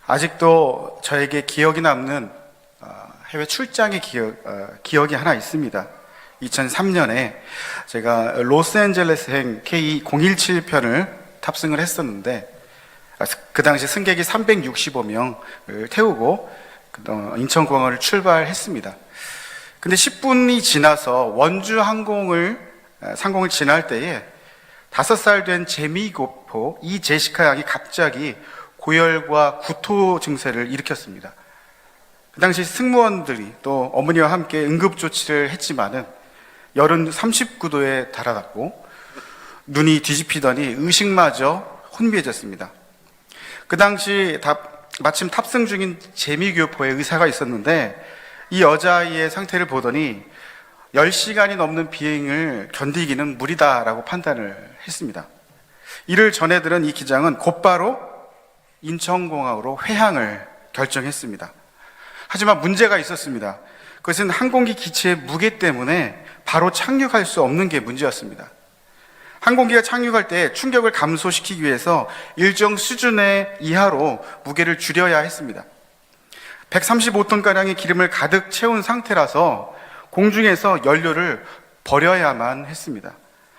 아직도 저에게 기억이 남는 해외 출장의 기억이 하나 있습니다. 2003년에 제가 로스앤젤레스행 K017편을 탑승을 했었는데, 그 당시 승객이 365명을 태우고 인천공항을 출발했습니다. 근데 10분이 지나서 원주 상공을 지날 때에 5살 된 재미교포 이제시카 양이 갑자기 고열과 구토 증세를 일으켰습니다. 그 당시 승무원들이 또 어머니와 함께 응급조치를 했지만은 열은 39도에 달아났고 눈이 뒤집히더니 의식마저 혼미해졌습니다. 그 당시 마침 탑승 중인 재미교포의 의사가 있었는데, 이 여자아이의 상태를 보더니 10시간이 넘는 비행을 견디기는 무리다라고 판단을 했습니다. 이를 전해들은 이 기장은 곧바로 인천공항으로 회항을 결정했습니다. 하지만 문제가 있었습니다. 그것은 항공기 기체의 무게 때문에 바로 착륙할 수 없는 게 문제였습니다. 항공기가 착륙할 때 충격을 감소시키기 위해서 일정 수준의 이하로 무게를 줄여야 했습니다. 135톤가량의 기름을 가득 채운 상태라서 공중에서 연료를 버려야만 했습니다.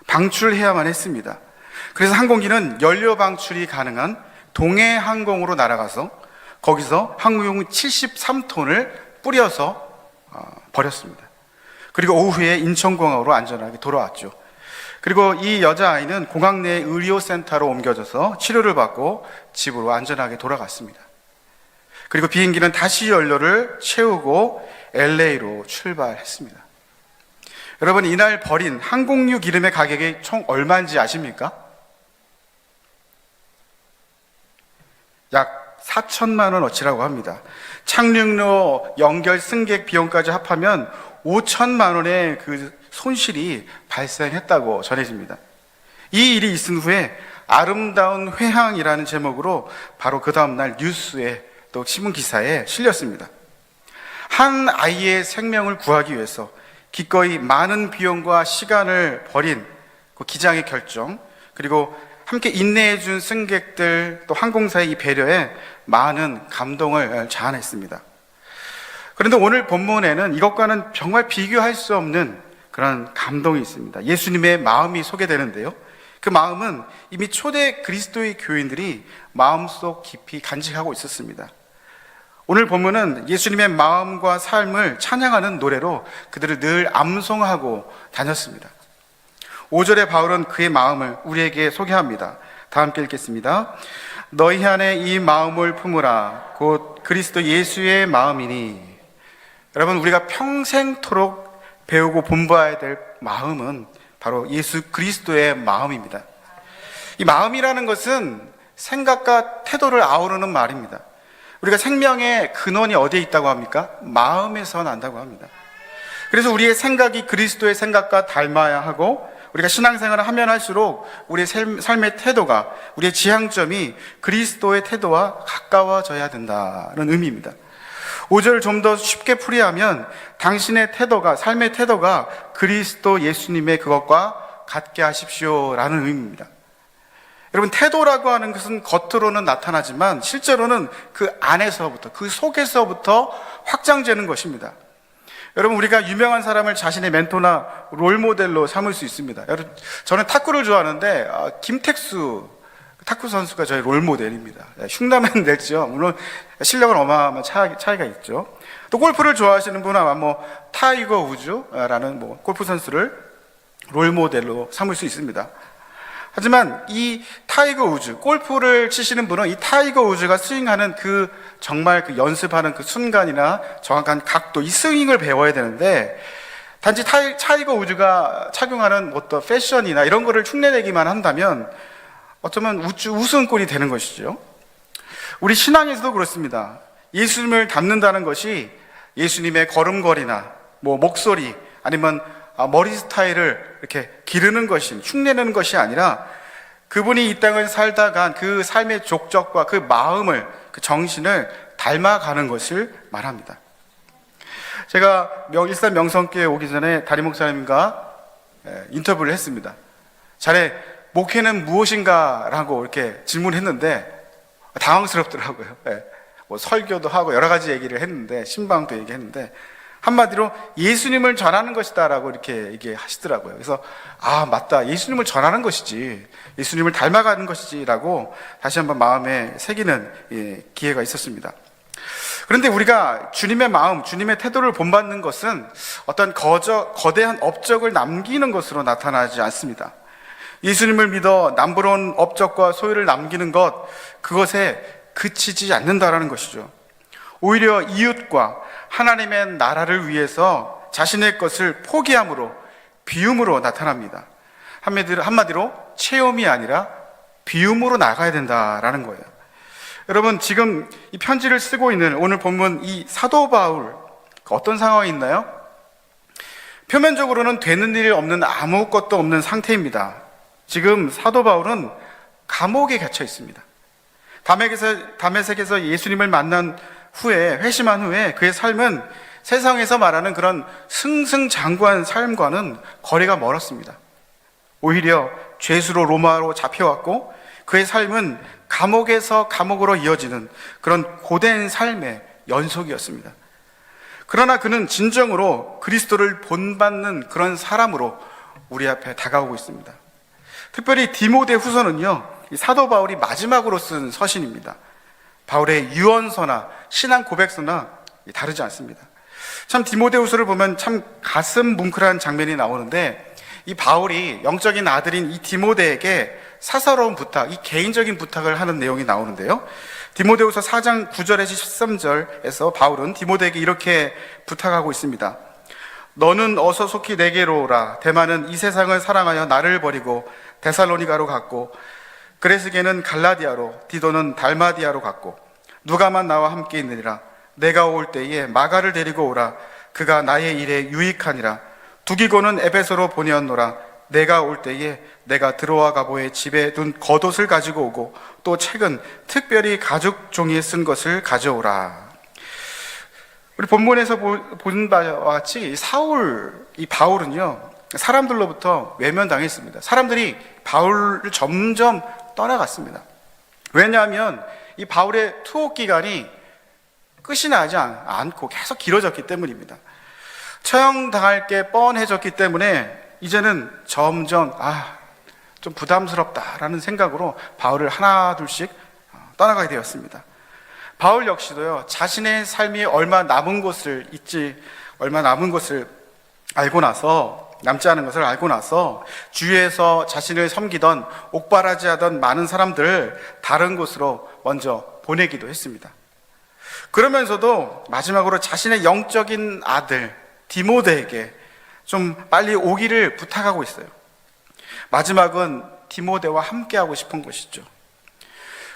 방출해야만 했습니다. 그래서 항공기는 연료 방출이 가능한 동해항공으로 날아가서 거기서 항공 73톤을 뿌려서 버렸습니다. 그리고 오후에 인천공항으로 안전하게 돌아왔죠. 그리고 이 여자아이는 공항 내 의료센터로 옮겨져서 치료를 받고 집으로 안전하게 돌아갔습니다. 그리고 비행기는 다시 연료를 채우고 LA로 출발했습니다. 여러분, 이날 버린 항공유 기름의 가격이 총 얼마인지 아십니까? 약 4천만 원어치라고 합니다. 착륙로 연결 승객 비용까지 합하면 5천만 원의 그 손실이 발생했다고 전해집니다. 이 일이 있은 후에 아름다운 회항이라는 제목으로 바로 그 다음날 뉴스에 또 신문 기사에 실렸습니다. 한 아이의 생명을 구하기 위해서 기꺼이 많은 비용과 시간을 버린 그 기장의 결정, 그리고 함께 인내해 준 승객들, 또 항공사의 이 배려에 많은 감동을 자아냈습니다. 그런데 오늘 본문에는 이것과는 정말 비교할 수 없는 그런 감동이 있습니다. 예수님의 마음이 소개되는데요, 그 마음은 이미 초대 그리스도의 교인들이 마음속 깊이 간직하고 있었습니다. 오늘 본문은 예수님의 마음과 삶을 찬양하는 노래로 그들을 늘 암송하고 다녔습니다. 5절에 바울은 그의 마음을 우리에게 소개합니다. 다 함께 읽겠습니다. 너희 안에 이 마음을 품으라. 곧 그리스도 예수의 마음이니. 여러분, 우리가 평생토록 배우고 본받아야 될 마음은 바로 예수 그리스도의 마음입니다. 이 마음이라는 것은 생각과 태도를 아우르는 말입니다. 우리가 생명의 근원이 어디에 있다고 합니까? 마음에서 난다고 합니다. 그래서 우리의 생각이 그리스도의 생각과 닮아야 하고, 우리가 신앙생활을 하면 할수록 우리의 삶의 태도가, 우리의 지향점이 그리스도의 태도와 가까워져야 된다는 의미입니다. 5절을 좀 더 쉽게 풀이하면 당신의 태도가, 삶의 태도가 그리스도 예수님의 그것과 같게 하십시오라는 의미입니다. 여러분, 태도라고 하는 것은 겉으로는 나타나지만 실제로는 그 안에서부터, 그 속에서부터 확장되는 것입니다. 여러분, 우리가 유명한 사람을 자신의 멘토나 롤모델로 삼을 수 있습니다. 여러분, 저는 탁구를 좋아하는데 김택수 탁구 선수가 저의 롤모델입니다. 흉내만 냈죠. 물론 실력은 어마어마한 차이가 있죠. 또 골프를 좋아하시는 분은 아마 타이거 우즈라는 골프 선수를 롤모델로 삼을 수 있습니다. 하지만 이 타이거 우즈, 골프를 치시는 분은 이 타이거 우즈가 스윙하는 정말 연습하는 그 순간이나 정확한 각도, 이 스윙을 배워야 되는데, 단지 타이거 우즈가 착용하는 어떤 패션이나 이런 거를 흉내내기만 한다면 어쩌면 우스운 꼴이 되는 것이죠. 우리 신앙에서도 그렇습니다. 예수님을 닮는다는 것이 예수님의 걸음걸이나 목소리, 아니면 머리 스타일을 이렇게 기르는 것이, 흉내내는 것이 아니라 그분이 이 땅을 살다 간 그 삶의 족적과 그 마음을, 그 정신을 닮아가는 것을 말합니다. 제가 일산 명성교회 오기 전에 담임 목사님과 인터뷰를 했습니다. 자네 목회는 무엇인가? 라고 이렇게 질문했는데 당황스럽더라고요. 뭐 설교도 하고 여러 가지 얘기를 했는데, 신방도 얘기했는데, 한마디로 예수님을 전하는 것이다라고 이렇게 얘기하시더라고요. 그래서 맞다, 예수님을 전하는 것이지, 예수님을 닮아가는 것이지라고 다시 한번 마음에 새기는 기회가 있었습니다. 그런데 우리가 주님의 마음, 주님의 태도를 본받는 것은 어떤 거대한 업적을 남기는 것으로 나타나지 않습니다. 예수님을 믿어 남부러운 업적과 소유를 남기는 것, 그것에 그치지 않는다라는 것이죠. 오히려 이웃과 하나님의 나라를 위해서 자신의 것을 포기함으로, 비움으로 나타납니다. 한마디로 체험이 아니라 비움으로 나가야 된다라는 거예요. 여러분, 지금 이 편지를 쓰고 있는 오늘 본문 이 사도 바울, 어떤 상황이 있나요? 표면적으로는 되는 일 없는, 아무것도 없는 상태입니다. 지금 사도 바울은 감옥에 갇혀 있습니다. 다메섹에서 예수님을 만난 후에, 회심한 후에 그의 삶은 세상에서 말하는 그런 승승장구한 삶과는 거리가 멀었습니다. 오히려 죄수로 로마로 잡혀왔고, 그의 삶은 감옥에서 감옥으로 이어지는 그런 고된 삶의 연속이었습니다. 그러나 그는 진정으로 그리스도를 본받는 그런 사람으로 우리 앞에 다가오고 있습니다. 특별히 디모데 후서는요, 사도 바울이 마지막으로 쓴 서신입니다. 바울의 유언서나 신앙 고백서나 다르지 않습니다. 참 디모데후서를 보면 참 가슴 뭉클한 장면이 나오는데, 이 바울이 영적인 아들인 이 디모데에게 사사로운 부탁, 이 개인적인 부탁을 하는 내용이 나오는데요. 디모데후서 4장 9절에서 13절에서 바울은 디모데에게 이렇게 부탁하고 있습니다. 너는 어서 속히 내게로 오라. 데마는 이 세상을 사랑하여 나를 버리고 데살로니가로 갔고, 그레스게는 갈라디아로, 디도는 달마디아로 갔고, 누가만 나와 함께 있느니라. 내가 올 때에 마가를 데리고 오라. 그가 나의 일에 유익하니라. 두기고는 에베소로 보내었노라. 내가 올 때에 내가 드로아 가보의 집에 둔 겉옷을 가지고 오고, 또 책은 특별히 가죽 종이에 쓴 것을 가져오라. 우리 본문에서 본 바와 같이 이 바울은요, 사람들로부터 외면당했습니다. 사람들이 바울을 점점 떠나갔습니다. 왜냐하면 이 바울의 투옥 기간이 끝이 나지 않고 계속 길어졌기 때문입니다. 처형당할 게 뻔해졌기 때문에 이제는 점점 좀 부담스럽다라는 생각으로 바울을 하나 둘씩 떠나가게 되었습니다. 바울 역시도요, 자신의 삶이 얼마 남은 것을 알고 나서, 남지 않은 것을 알고 나서 주위에서 자신을 섬기던, 옥바라지 하던 많은 사람들을 다른 곳으로 먼저 보내기도 했습니다. 그러면서도 마지막으로 자신의 영적인 아들 디모데에게 좀 빨리 오기를 부탁하고 있어요. 마지막은 디모데와 함께하고 싶은 것이죠.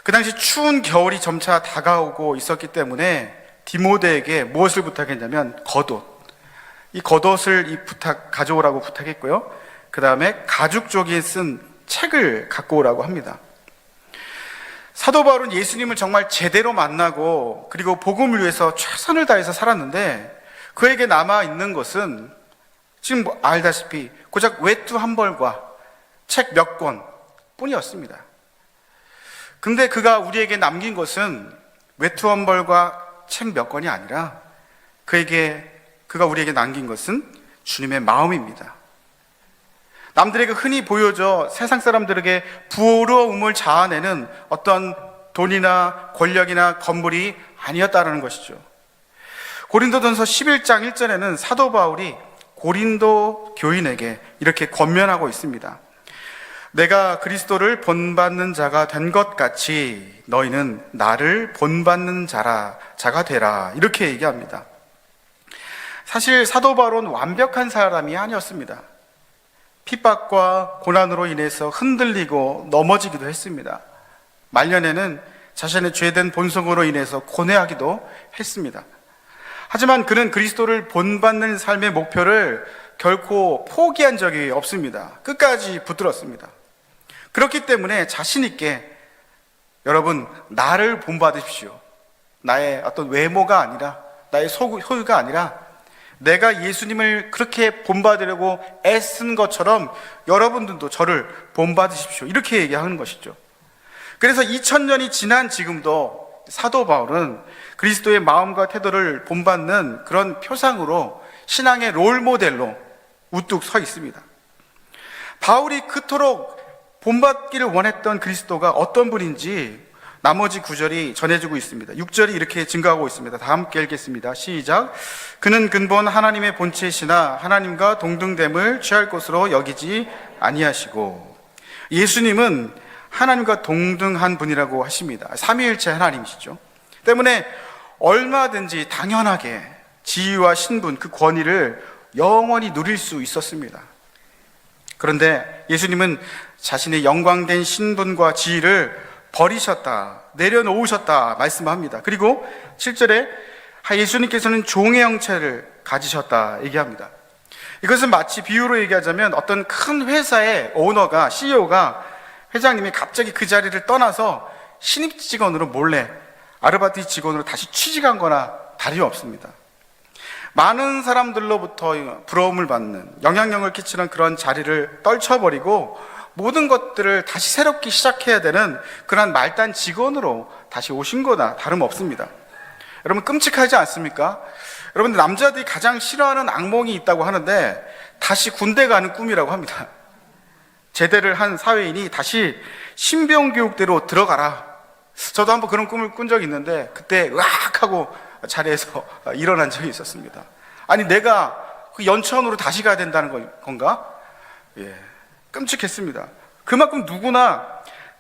그 당시 추운 겨울이 점차 다가오고 있었기 때문에 디모데에게 무엇을 부탁했냐면 겉옷, 이 겉옷을 가져오라고 부탁했고요. 그 다음에 가죽 종이에 쓴 책을 갖고 오라고 합니다. 사도 바울은 예수님을 정말 제대로 만나고, 그리고 복음을 위해서 최선을 다해서 살았는데, 그에게 남아있는 것은 지금 알다시피 고작 외투 한 벌과 책 몇 권 뿐이었습니다. 근데 그가 우리에게 남긴 것은 외투 한 벌과 책 몇 권이 아니라, 그가 우리에게 남긴 것은 주님의 마음입니다. 남들에게 흔히 보여져 세상 사람들에게 부러움을 자아내는 어떤 돈이나 권력이나 건물이 아니었다는 것이죠. 고린도전서 11장 1절에는 사도 바울이 고린도 교인에게 이렇게 권면하고 있습니다. 내가 그리스도를 본받는 자가 된 것 같이 너희는 나를 본받는 자가 되라. 이렇게 얘기합니다. 사실 사도 바울은 완벽한 사람이 아니었습니다. 핍박과 고난으로 인해서 흔들리고 넘어지기도 했습니다. 말년에는 자신의 죄된 본성으로 인해서 고뇌하기도 했습니다. 하지만 그는 그리스도를 본받는 삶의 목표를 결코 포기한 적이 없습니다. 끝까지 붙들었습니다. 그렇기 때문에 자신 있게, 여러분, 나를 본받으십시오. 나의 어떤 외모가 아니라, 나의 소유가 아니라, 내가 예수님을 그렇게 본받으려고 애쓴 것처럼 여러분들도 저를 본받으십시오. 이렇게 얘기하는 것이죠. 그래서 2000년이 지난 지금도 사도 바울은 그리스도의 마음과 태도를 본받는 그런 표상으로 신앙의 롤 모델로 우뚝 서 있습니다. 바울이 그토록 본받기를 원했던 그리스도가 어떤 분인지 나머지 구절이 전해주고 있습니다. 6절이 이렇게 증거하고 있습니다. 다 함께 읽겠습니다. 시작. 그는 근본 하나님의 본체시나 하나님과 동등됨을 취할 것으로 여기지 아니하시고. 예수님은 하나님과 동등한 분이라고 하십니다. 삼위일체 하나님이시죠. 때문에 얼마든지 당연하게 지위와 신분, 그 권위를 영원히 누릴 수 있었습니다. 그런데 예수님은 자신의 영광된 신분과 지위를 버리셨다, 내려놓으셨다 말씀합니다. 그리고 7절에 예수님께서는 종의 형체를 가지셨다 얘기합니다. 이것은 마치 비유로 얘기하자면 어떤 큰 회사의 오너가, CEO가, 회장님이 갑자기 그 자리를 떠나서 신입 직원으로 몰래 아르바이트 직원으로 다시 취직한 거나 다름없습니다. 많은 사람들로부터 부러움을 받는, 영향력을 끼치는 그런 자리를 떨쳐버리고 모든 것들을 다시 새롭게 시작해야 되는 그런 말단 직원으로 다시 오신 거나 다름없습니다. 여러분, 끔찍하지 않습니까? 여러분, 남자들이 가장 싫어하는 악몽이 있다고 하는데 다시 군대 가는 꿈이라고 합니다. 제대를 한 사회인이 다시 신병교육대로 들어가라. 저도 한번 그런 꿈을 꾼 적이 있는데 그때 으악 하고 자리에서 일어난 적이 있었습니다. 아니, 내가 그 연천으로 다시 가야 된다는 건가? 예, 끔찍했습니다. 그만큼 누구나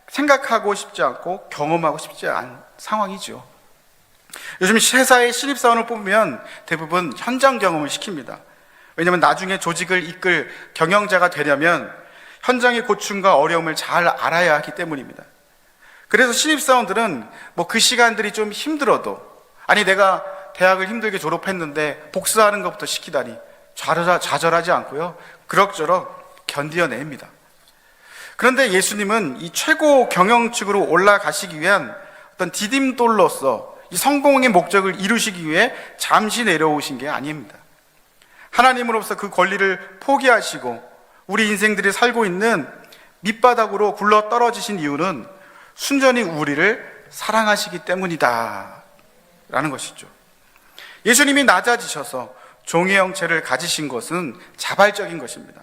생각하고 싶지 않고 경험하고 싶지 않은 상황이죠. 요즘 회사의 신입사원을 뽑으면 대부분 현장 경험을 시킵니다. 왜냐하면 나중에 조직을 이끌 경영자가 되려면 현장의 고충과 어려움을 잘 알아야 하기 때문입니다. 그래서 신입사원들은 뭐 그 시간들이 좀 힘들어도, 아니 내가 대학을 힘들게 졸업했는데 복수하는 것부터 시키다니 좌절하지 않고요, 그럭저럭 견뎌냅니다. 그런데 예수님은 이 최고 경영직으로 올라가시기 위한 어떤 디딤돌로서 이 성공의 목적을 이루시기 위해 잠시 내려오신 게 아닙니다. 하나님으로서 그 권리를 포기하시고 우리 인생들이 살고 있는 밑바닥으로 굴러 떨어지신 이유는 순전히 우리를 사랑하시기 때문이다 라는 것이죠. 예수님이 낮아지셔서 종의 형체를 가지신 것은 자발적인 것입니다.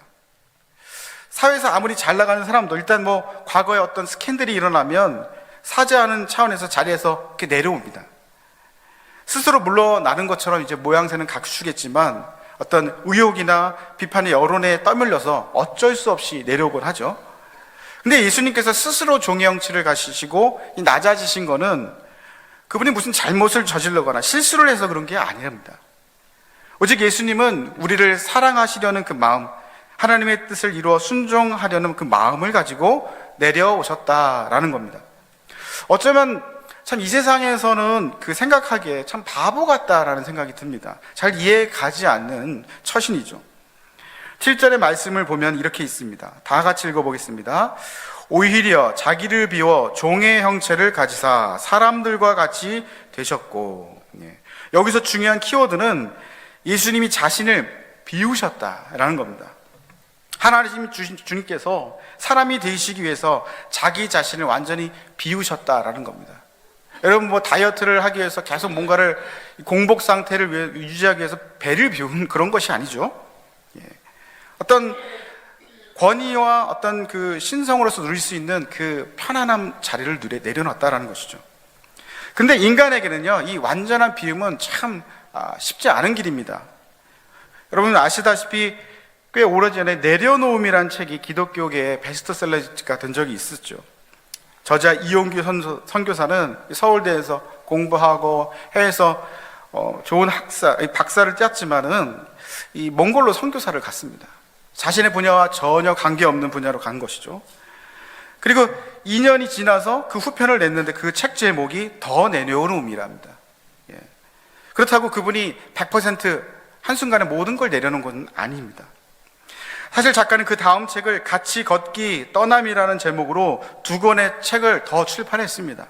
사회에서 아무리 잘 나가는 사람도 일단 뭐 과거에 어떤 스캔들이 일어나면 사죄하는 차원에서 자리에서 이렇게 내려옵니다. 스스로 물러나는 것처럼 이제 모양새는 갖추겠지만 어떤 의혹이나 비판의 여론에 떠밀려서 어쩔 수 없이 내려오곤 하죠. 근데 예수님께서 스스로 종의 형체를 가지시고 낮아지신 거는 그분이 무슨 잘못을 저질러거나 실수를 해서 그런 게 아닙니다. 오직 예수님은 우리를 사랑하시려는 그 마음, 하나님의 뜻을 이루어 순종하려는 그 마음을 가지고 내려오셨다라는 겁니다. 어쩌면 참 이 세상에서는 그 생각하기에 참 바보 같다라는 생각이 듭니다. 잘 이해 가지 않는 처신이죠. 7절의 말씀을 보면 이렇게 있습니다. 다 같이 읽어보겠습니다. 오히려 자기를 비워 종의 형체를 가지사 사람들과 같이 되셨고. 여기서 중요한 키워드는 예수님이 자신을 비우셨다라는 겁니다. 하나님 주님께서 사람이 되시기 위해서 자기 자신을 완전히 비우셨다라는 겁니다. 여러분, 뭐 다이어트를 하기 위해서 계속 뭔가를 공복 상태를 유지하기 위해서 배를 비우는 그런 것이 아니죠. 어떤 권위와 어떤 그 신성으로서 누릴 수 있는 그 편안함 자리를 내려놨다라는 것이죠. 근데 인간에게는요, 이 완전한 비움은 참 쉽지 않은 길입니다. 여러분 아시다시피 꽤 오래전에 내려놓음이란 책이 기독교계의 베스트셀러가 된 적이 있었죠. 저자 이용규 선교사는 서울대에서 공부하고 해외에서 좋은 박사를 땄지만은 이 몽골로 선교사를 갔습니다. 자신의 분야와 전혀 관계없는 분야로 간 것이죠. 그리고 2년이 지나서 그 후편을 냈는데 그 책 제목이 더 내려놓음이랍니다. 그렇다고 그분이 100% 한순간에 모든 걸 내려놓은 건 아닙니다. 사실 작가는 그 다음 책을 같이 걷기 떠남이라는 제목으로 2권의 책을 더 출판했습니다.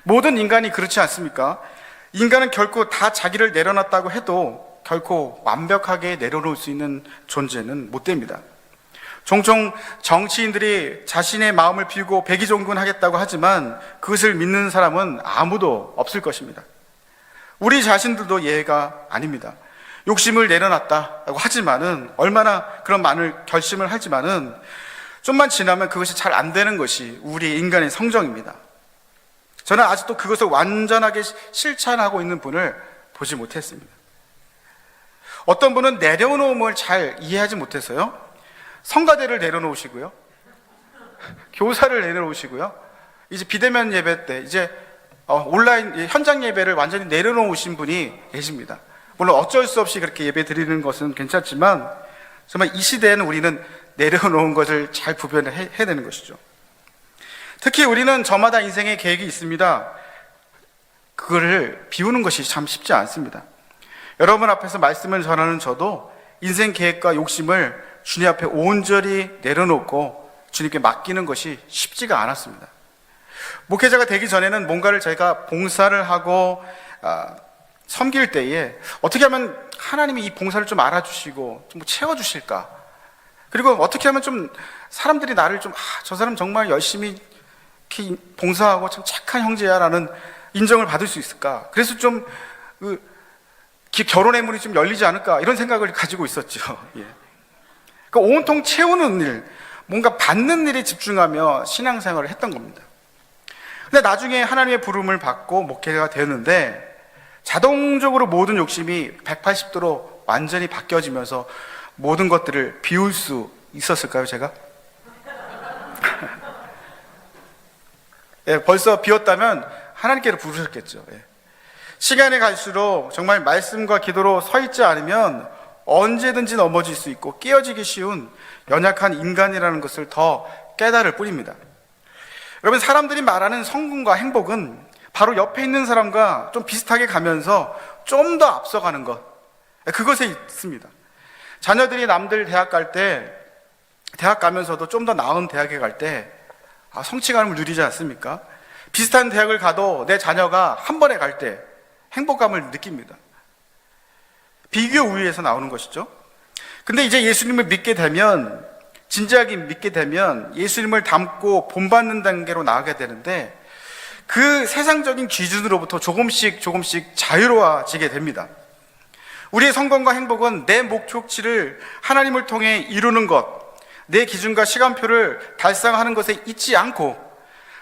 모든 인간이 그렇지 않습니까? 인간은 결코 다 자기를 내려놨다고 해도 결코 완벽하게 내려놓을 수 있는 존재는 못 됩니다. 종종 정치인들이 자신의 마음을 비우고 백의종군하겠다고 하지만 그것을 믿는 사람은 아무도 없을 것입니다. 우리 자신들도 예외가 아닙니다. 욕심을 내려놨다고 하지만은, 얼마나 그런 많은 결심을 하지만은 좀만 지나면 그것이 잘 안 되는 것이 우리 인간의 성정입니다. 저는 아직도 그것을 완전하게 실천하고 있는 분을 보지 못했습니다. 어떤 분은 내려놓음을 잘 이해하지 못해서요, 성가대를 내려놓으시고요, 교사를 내려놓으시고요, 이제 비대면 예배 때 이제 온라인 현장 예배를 완전히 내려놓으신 분이 계십니다. 물론 어쩔 수 없이 그렇게 예배 드리는 것은 괜찮지만, 정말 이 시대에는 우리는 내려놓은 것을 잘 구별을 해야 되는 것이죠. 특히 우리는 저마다 인생의 계획이 있습니다. 그거를 비우는 것이 참 쉽지 않습니다. 여러분 앞에서 말씀을 전하는 저도 인생 계획과 욕심을 주님 앞에 온전히 내려놓고 주님께 맡기는 것이 쉽지가 않았습니다. 목회자가 되기 전에는 뭔가를 제가 봉사를 하고 섬길 때에 어떻게 하면 하나님이 이 봉사를 좀 알아주시고 좀 채워주실까, 그리고 어떻게 하면 좀 사람들이 나를 좀 저 사람 정말 열심히 봉사하고 참 착한 형제야 라는 인정을 받을 수 있을까, 그래서 좀 결혼의 문이 좀 열리지 않을까, 이런 생각을 가지고 있었죠. 예. 그러니까 온통 채우는 일, 뭔가 받는 일에 집중하며 신앙생활을 했던 겁니다. 근데 나중에 하나님의 부름을 받고 목회가 되었는데 자동적으로 모든 욕심이 180도로 완전히 바뀌어지면서 모든 것들을 비울 수 있었을까요, 제가? 예, 벌써 비웠다면 하나님께로 부르셨겠죠. 예. 시간이 갈수록 정말 말씀과 기도로 서 있지 않으면 언제든지 넘어질 수 있고 깨어지기 쉬운 연약한 인간이라는 것을 더 깨달을 뿐입니다. 여러분, 사람들이 말하는 성공과 행복은 바로 옆에 있는 사람과 좀 비슷하게 가면서 좀 더 앞서가는 것, 그것에 있습니다. 자녀들이 남들 대학 갈 때, 대학 가면서도 좀 더 나은 대학에 갈 때 성취감을 누리지 않습니까? 비슷한 대학을 가도 내 자녀가 한 번에 갈 때 행복감을 느낍니다. 비교 우위에서 나오는 것이죠. 근데 이제 예수님을 믿게 되면, 진지하게 믿게 되면 예수님을 닮고 본받는 단계로 나아가게 되는데, 그 세상적인 기준으로부터 조금씩 자유로워지게 됩니다. 우리의 성공과 행복은 내 목표치를 하나님을 통해 이루는 것, 내 기준과 시간표를 달성하는 것에 있지 않고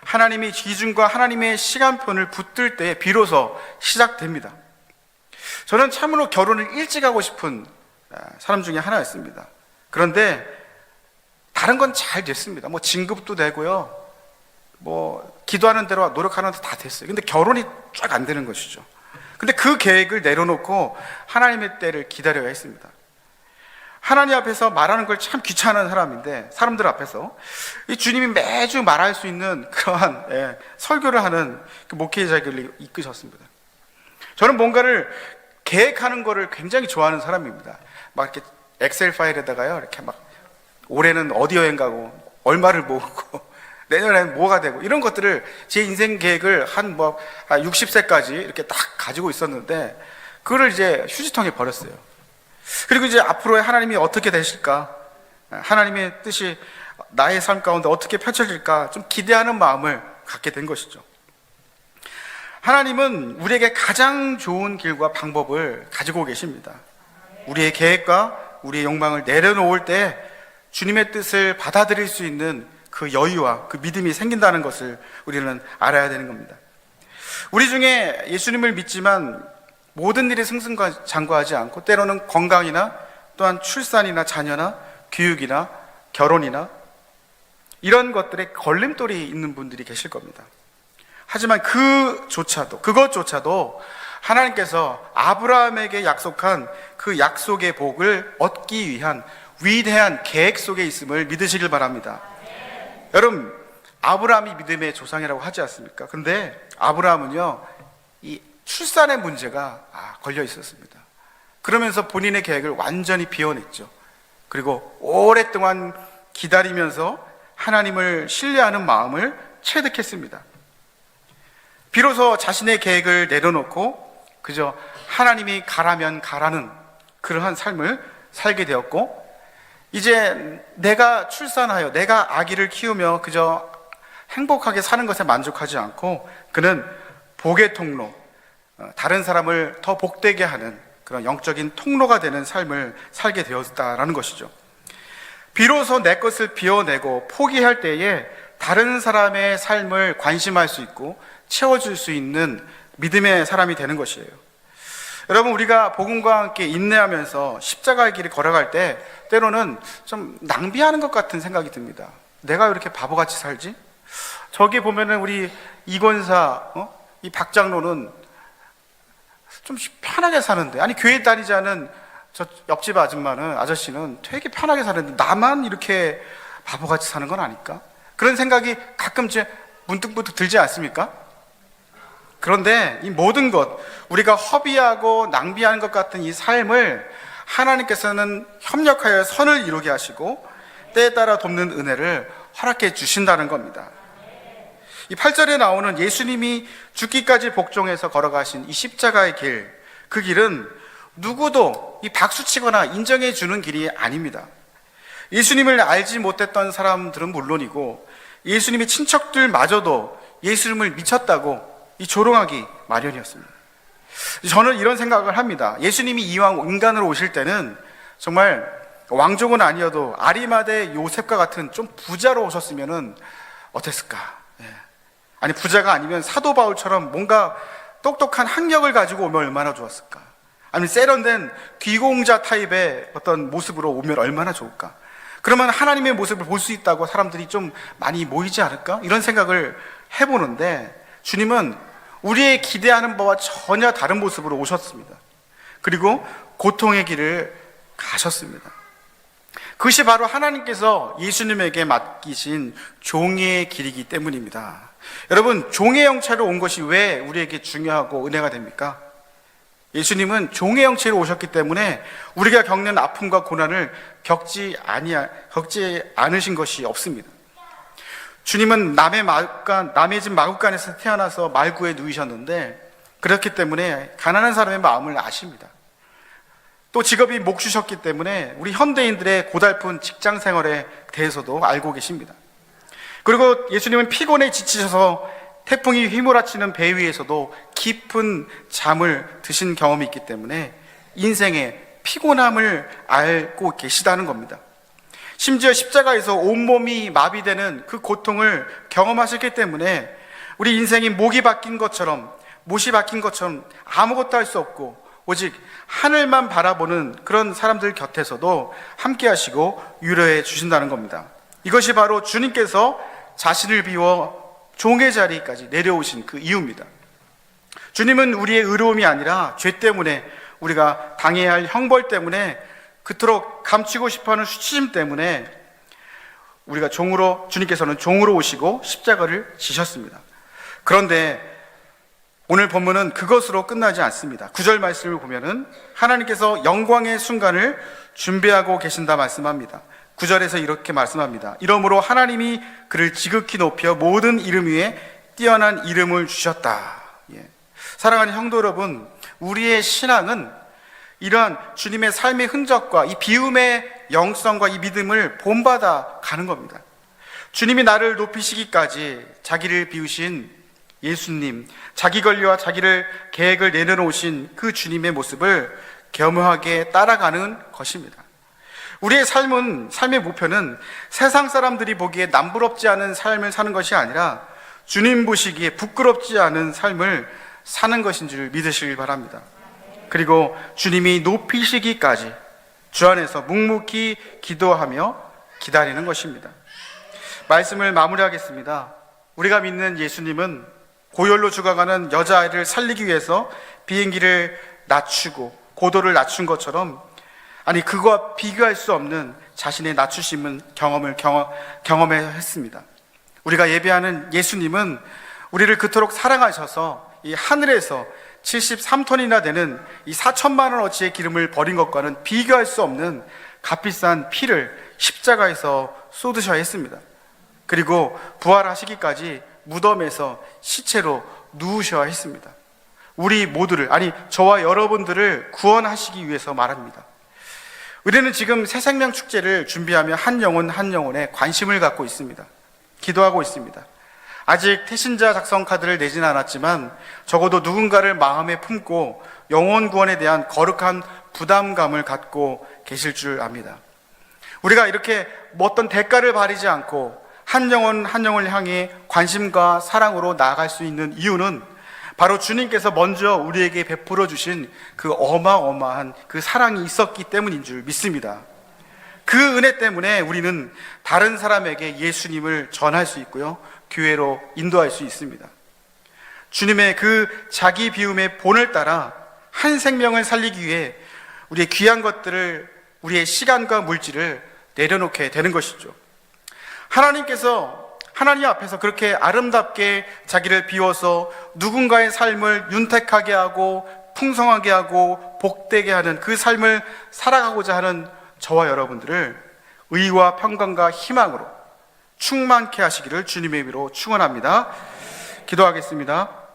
하나님의 기준과 하나님의 시간표를 붙들 때 비로소 시작됩니다. 저는 참으로 결혼을 일찍 하고 싶은 사람 중에 하나였습니다. 그런데 다른 건 잘 됐습니다. 뭐 진급도 되고요, 뭐 기도하는 대로 노력하는 대로 다 됐어요. 근데 결혼이 쫙 안 되는 것이죠. 근데 그 계획을 내려놓고 하나님의 때를 기다려야 했습니다. 하나님 앞에서 말하는 걸 참 귀찮아하는 사람인데, 사람들 앞에서 이 주님이 매주 말할 수 있는 그러한 설교를 하는 그 목회자를 이끄셨습니다. 저는 뭔가를 계획하는 거를 굉장히 좋아하는 사람입니다. 막 이렇게 엑셀 파일에다가요, 이렇게 막 올해는 어디 여행 가고 얼마를 모으고 내년에는 뭐가 되고, 이런 것들을 제 인생 계획을 한 60세까지 이렇게 딱 가지고 있었는데, 그거를 이제 휴지통에 버렸어요. 그리고 이제 앞으로의 하나님이 어떻게 되실까, 하나님의 뜻이 나의 삶 가운데 어떻게 펼쳐질까 좀 기대하는 마음을 갖게 된 것이죠. 하나님은 우리에게 가장 좋은 길과 방법을 가지고 계십니다. 우리의 계획과 우리의 욕망을 내려놓을 때 주님의 뜻을 받아들일 수 있는 그 여유와 그 믿음이 생긴다는 것을 우리는 알아야 되는 겁니다. 우리 중에 예수님을 믿지만 모든 일에 승승장구하지 않고, 때로는 건강이나 또한 출산이나 자녀나 교육이나 결혼이나 이런 것들에 걸림돌이 있는 분들이 계실 겁니다. 하지만 그것조차도 하나님께서 아브라함에게 약속한 그 약속의 복을 얻기 위한 위대한 계획 속에 있음을 믿으시길 바랍니다. 여러분, 아브라함이 믿음의 조상이라고 하지 않습니까? 근데 아브라함은요, 이 출산의 문제가 걸려 있었습니다. 그러면서 본인의 계획을 완전히 비워냈죠. 그리고 오랫동안 기다리면서 하나님을 신뢰하는 마음을 체득했습니다. 비로소 자신의 계획을 내려놓고 그저 하나님이 가라면 가라는 그러한 삶을 살게 되었고, 이제 내가 출산하여 내가 아기를 키우며 그저 행복하게 사는 것에 만족하지 않고 그는 복의 통로, 다른 사람을 더 복되게 하는 그런 영적인 통로가 되는 삶을 살게 되었다라는 것이죠. 비로소 내 것을 비워내고 포기할 때에 다른 사람의 삶을 관심할 수 있고 채워줄 수 있는 믿음의 사람이 되는 것이에요. 여러분, 우리가 복음과 함께 인내하면서 십자가의 길을 걸어갈 때 때로는 좀 낭비하는 것 같은 생각이 듭니다. 내가 왜 이렇게 바보같이 살지? 저기 보면은 우리 이권사, 이 박장로는 좀 편하게 사는데, 아니 교회 다니지 않은 저 옆집 아저씨는 되게 편하게 사는데 나만 이렇게 바보같이 사는 건 아닐까? 그런 생각이 가끔 문득 들지 않습니까? 그런데 이 모든 것, 우리가 허비하고 낭비하는 것 같은 이 삶을 하나님께서는 협력하여 선을 이루게 하시고 때에 따라 돕는 은혜를 허락해 주신다는 겁니다. 이 8절에 나오는 예수님이 죽기까지 복종해서 걸어가신 이 십자가의 길, 그 길은 누구도 이 박수치거나 인정해 주는 길이 아닙니다. 예수님을 알지 못했던 사람들은 물론이고 예수님의 친척들마저도 예수님을 미쳤다고 이 조롱하기 마련이었습니다. 저는 이런 생각을 합니다. 예수님이 이왕 인간으로 오실 때는 정말 왕족은 아니어도 아리마대 요셉과 같은 좀 부자로 오셨으면 어땠을까? 아니 부자가 아니면 사도 바울처럼 뭔가 똑똑한 학력을 가지고 오면 얼마나 좋았을까? 아니면 세련된 귀공자 타입의 어떤 모습으로 오면 얼마나 좋을까? 그러면 하나님의 모습을 볼 수 있다고 사람들이 좀 많이 모이지 않을까? 이런 생각을 해보는데 주님은 우리의 기대하는 바와 전혀 다른 모습으로 오셨습니다. 그리고 고통의 길을 가셨습니다. 그것이 바로 하나님께서 예수님에게 맡기신 종의 길이기 때문입니다. 여러분, 종의 형체로 온 것이 왜 우리에게 중요하고 은혜가 됩니까? 예수님은 종의 형체로 오셨기 때문에 우리가 겪는 아픔과 고난을 겪지 않으신 것이 없습니다. 주님은 남의 집 마구간에서 태어나서 말구에 누이셨는데 그렇기 때문에 가난한 사람의 마음을 아십니다. 또 직업이 목주셨기 때문에 우리 현대인들의 고달픈 직장 생활에 대해서도 알고 계십니다. 그리고 예수님은 피곤에 지치셔서 태풍이 휘몰아치는 배 위에서도 깊은 잠을 드신 경험이 있기 때문에 인생의 피곤함을 알고 계시다는 겁니다. 심지어 십자가에서 온몸이 마비되는 그 고통을 경험하셨기 때문에 우리 인생이 못이 박힌 것처럼 아무것도 할 수 없고 오직 하늘만 바라보는 그런 사람들 곁에서도 함께 하시고 위로해 주신다는 겁니다. 이것이 바로 주님께서 자신을 비워 종의 자리까지 내려오신 그 이유입니다. 주님은 우리의 의로움이 아니라 죄 때문에 우리가 당해야 할 형벌 때문에 그토록 감추고 싶어하는 수치심 때문에 주님께서는 종으로 오시고 십자가를 지셨습니다. 그런데 오늘 본문은 그것으로 끝나지 않습니다. 9절 말씀을 보면은 하나님께서 영광의 순간을 준비하고 계신다 말씀합니다. 9절에서 이렇게 말씀합니다. 이러므로 하나님이 그를 지극히 높여 모든 이름 위에 뛰어난 이름을 주셨다. 사랑하는 성도 여러분, 우리의 신앙은 이러한 주님의 삶의 흔적과 이 비움의 영성과 이 믿음을 본받아 가는 겁니다. 주님이 나를 높이시기까지 자기를 비우신 예수님, 자기 권리와 계획을 내려놓으신 그 주님의 모습을 겸허하게 따라가는 것입니다. 우리의 삶의 목표는 세상 사람들이 보기에 남부럽지 않은 삶을 사는 것이 아니라 주님 보시기에 부끄럽지 않은 삶을 사는 것인 줄 믿으시길 바랍니다. 그리고 주님이 높이시기까지 주 안에서 묵묵히 기도하며 기다리는 것입니다. 말씀을 마무리하겠습니다. 우리가 믿는 예수님은 고열로 죽어가는 여자아이를 살리기 위해서 비행기를 낮추고 고도를 낮춘 것처럼 그와 비교할 수 없는 자신의 낮추심은 경험했습니다. 우리가 예배하는 예수님은 우리를 그토록 사랑하셔서 이 하늘에서 73톤이나 되는 이 4천만 원어치의 기름을 버린 것과는 비교할 수 없는 값비싼 피를 십자가에서 쏟으셔야 했습니다. 그리고 부활하시기까지 무덤에서 시체로 누우셔야 했습니다. 우리 모두를, 저와 여러분들을 구원하시기 위해서 말합니다. 우리는 지금 새 생명 축제를 준비하며 한 영혼 한 영혼에 관심을 갖고 있습니다. 기도하고 있습니다. 아직 태신자 작성 카드를 내지는 않았지만 적어도 누군가를 마음에 품고 영혼 구원에 대한 거룩한 부담감을 갖고 계실 줄 압니다. 우리가 이렇게 어떤 대가를 바라지 않고 한 영혼 한 영혼을 향해 관심과 사랑으로 나아갈 수 있는 이유는 바로 주님께서 먼저 우리에게 베풀어 주신 그 어마어마한 그 사랑이 있었기 때문인 줄 믿습니다. 그 은혜 때문에 우리는 다른 사람에게 예수님을 전할 수 있고요, 교회로 인도할 수 있습니다. 주님의 그 자기 비움의 본을 따라 한 생명을 살리기 위해 우리의 귀한 것들을, 우리의 시간과 물질을 내려놓게 되는 것이죠. 하나님 앞에서 그렇게 아름답게 자기를 비워서 누군가의 삶을 윤택하게 하고 풍성하게 하고 복되게 하는 그 삶을 살아가고자 하는 저와 여러분들을 의와 평강과 희망으로 충만케 하시기를 주님의 이름으로 축원합니다. 기도하겠습니다.